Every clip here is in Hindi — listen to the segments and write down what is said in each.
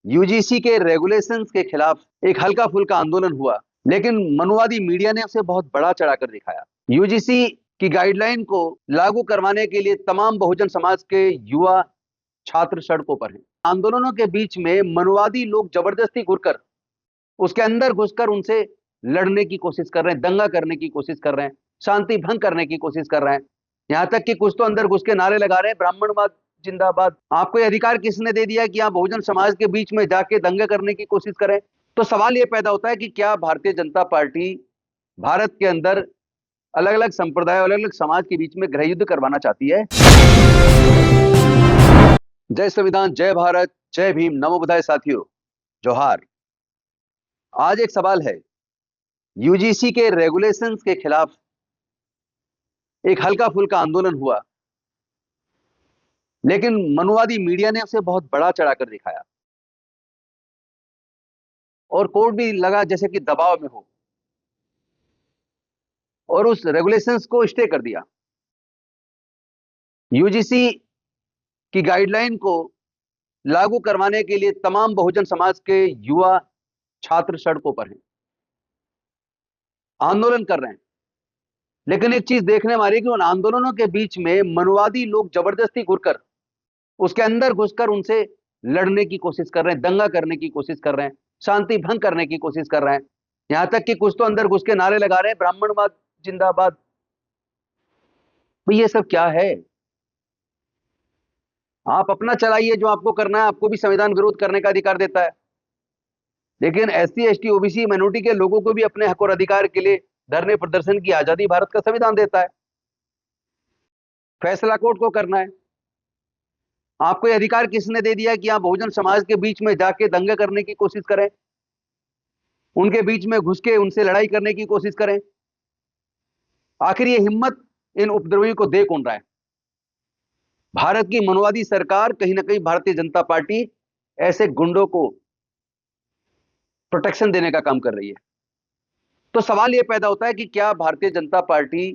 यूजीसी के रेगुलेशंस के खिलाफ एक हल्का फुल्का आंदोलन हुआ, लेकिन मनुवादी मीडिया ने उसे बहुत बड़ा चढ़ाकर दिखाया। यूजीसी की गाइडलाइन को लागू करवाने के लिए तमाम बहुजन समाज के युवा छात्र सड़कों पर हैं। आंदोलनों के बीच में मनुवादी लोग जबरदस्ती घुसकर उसके अंदर घुसकर उनसे लड़ने की कोशिश कर रहे हैं, दंगा करने की कोशिश कर रहे हैं, शांति भंग करने की कोशिश कर रहे हैं। यहां तक कि कुछ तो अंदर घुस के नारे लगा रहे हैं, ब्राह्मणवाद जिंदाबाद। आपको यह अधिकार किसने दे दिया कि आप बहुजन समाज के बीच में जाके दंगा करने की कोशिश करें? तो सवाल यह पैदा होता है कि क्या भारतीय जनता पार्टी भारत के अंदर अलग अलग संप्रदाय, अलग अलग समाज के बीच में गृह युद्ध करवाना चाहती है? जय संविधान, जय भारत, जय भीम, नमो बुद्धाय साथियों, जोहार। आज एक सवाल है, यूजीसी के रेगुलेशंस के खिलाफ एक हल्का फुल्का आंदोलन हुआ, लेकिन मनुवादी मीडिया ने उसे बहुत बड़ा चढ़ाकर दिखाया और कोर्ट भी लगा जैसे कि दबाव में हो और उस रेगुलेशंस को स्टे कर दिया। यूजीसी की गाइडलाइन को लागू करवाने के लिए तमाम बहुजन समाज के युवा छात्र सड़कों पर हैं, आंदोलन कर रहे हैं। लेकिन एक चीज देखने वाली कि उन आंदोलनों के बीच में मनुवादी लोग जबरदस्ती घुसकर उसके अंदर घुसकर उनसे लड़ने की कोशिश कर रहे हैं, दंगा करने की कोशिश कर रहे हैं, शांति भंग करने की कोशिश कर रहे हैं। यहां तक कि कुछ तो अंदर घुस के नारे लगा रहे हैं, ब्राह्मणवाद जिंदाबाद। ये सब क्या है? आप अपना चलाइए जो आपको करना है, आपको भी संविधान विरोध करने का अधिकार देता है, लेकिन एससी, एसटी, ओबीसी, माइनॉरिटी के लोगों को भी अपने हक और अधिकार के लिए धरने प्रदर्शन की आजादी भारत का संविधान देता है। फैसला कोर्ट को करना है। आपको यह अधिकार किसने दे दिया कि आप बहुजन समाज के बीच में जाके दंगे करने की कोशिश करें, उनके बीच में घुस के उनसे लड़ाई करने की कोशिश करें? आखिर ये हिम्मत इन उपद्रवियों को दे कौन रहा है? भारत की मनुवादी सरकार, कहीं ना कहीं भारतीय जनता पार्टी ऐसे गुंडों को प्रोटेक्शन देने का काम कर रही है। तो सवाल यह पैदा होता है कि क्या भारतीय जनता पार्टी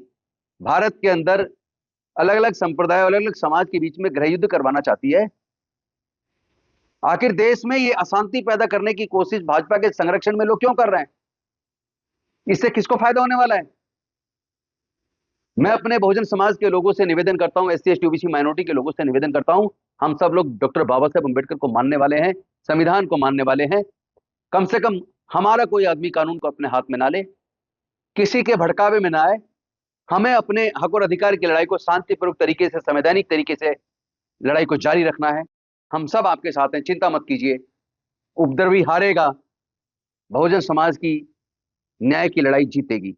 भारत के अंदर अलग अलग संप्रदाय, अलग अलग समाज के बीच में गृह युद्ध करवाना चाहती है? आखिर देश में ये अशांति पैदा करने की कोशिश भाजपा के संरक्षण में लोग क्यों कर रहे हैं? इससे किसको फायदा होने वाला है? मैं अपने बहुजन समाज के लोगों से निवेदन करता हूं, एससी, एसटी, ओबीसी, माइनॉरिटी के लोगों से निवेदन करता हूं, हम सब लोग डॉक्टर बाबा साहेब अंबेडकर को मानने वाले हैं, संविधान को मानने वाले हैं। कम से कम हमारा कोई आदमी कानून को अपने हाथ में ना ले, किसी के भड़कावे में ना आए। हमें अपने हक और अधिकार की लड़ाई को शांतिपूर्वक तरीके से, संवैधानिक तरीके से लड़ाई को जारी रखना है। हम सब आपके साथ हैं, चिंता मत कीजिए। उपद्रवी हारेगा, बहुजन समाज की न्याय की लड़ाई जीतेगी।